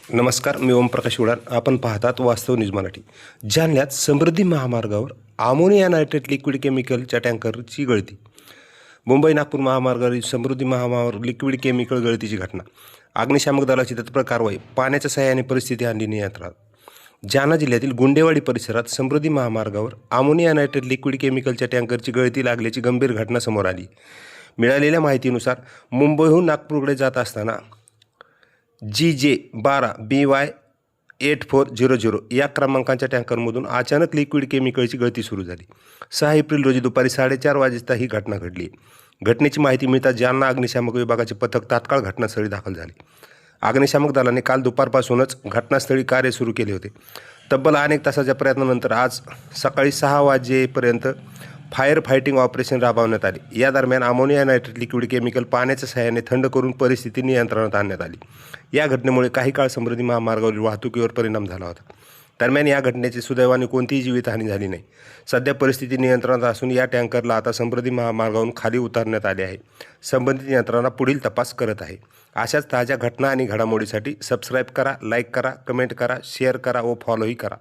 नमस्कार, मी ओमप्रकाश उडान. आपण पाहतात वास्तव न्यूज मराठी. जालन्यात समृद्धी महामार्गावर अमोनिया नायट्रेट लिक्विड केमिकलच्या टँकरची गळती. मुंबई नागपूर महामार्गावरील समृद्धी महामार्गावर लिक्विड केमिकल गळतीची घटना. अग्निशामक दलाची तत्पर कारवाई. पाण्याच्या सहाय्याने परिस्थिती आणली नियंत्रणात. जालना जिल्ह्यातील गुंडेवाडी परिसरात समृद्धी महामार्गावर अमोनिया नायट्रेट लिक्विड केमिकलच्या टँकरची गळती लागल्याची गंभीर घटना समोर आली. मिळालेल्या माहितीनुसार मुंबईहून नागपूरकडे जात असताना GJ12 BY 8400 या क्रमांकाच्या टँकरमधून अचानक लिक्विड केमिकलची गळती सुरू झाली. 6 एप्रिल रोजी दुपारी 4:30 वाजता ही घटना घडली. घटनेची माहिती मिळताच जालना अग्निशामक विभागाचे पथक तात्काळ घटनास्थळी दाखल झाले. अग्निशामक दलाने काल दुपारपासूनच घटनास्थळी कार्य सुरू केले होते. तब्बल अनेक तासाच्या प्रयत्नानंतर आज सकाळी 6 वाजेपर्यंत फायर फायटिंग ऑपरेशन राबवण्यात आले. या दरम्यान अमोनिया नायट्रेट लिक्विड केमिकल पाण्याच्या सहाय्याने थंड करून परिस्थिती नियंत्रणात आणण्यात आली. या घटनेमुळे काही काळ समृद्धी महामार्गावरील वाहतुकीवर परिणाम झाला होता. दरम्यान या घटनेची सुदैवाने कोणतीही जीवितहानी झाली नाही. सध्या परिस्थिती नियंत्रणात असून या टँकरला आता समृद्धी महामार्गावरून खाली उतारण्यात आले आहे. संबंधित यंत्रणा पुढील तपास करत आहे. अशाच ताज्या घटना आणि घडामोडीसाठी सबस्क्राईब करा, लाईक करा, कमेंट करा, शेअर करा व फॉलोही करा.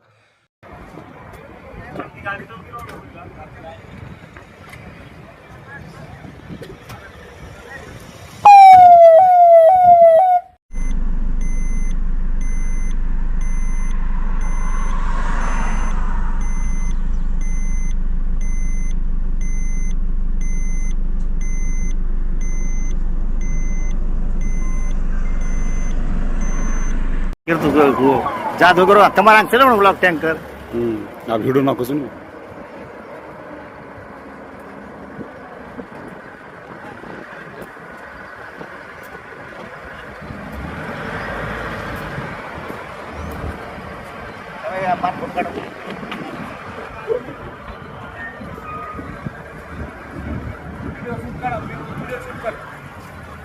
जादूगर તમારા ચલો ને બ્લોક ટેન્કર આ વિડિયો નાખો છું ને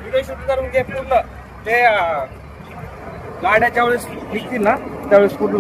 व्हिडिओ शूट करून घे पूर्ण ते गाड्याच्या वेळेस निघतील ना त्यावेळेस फोटो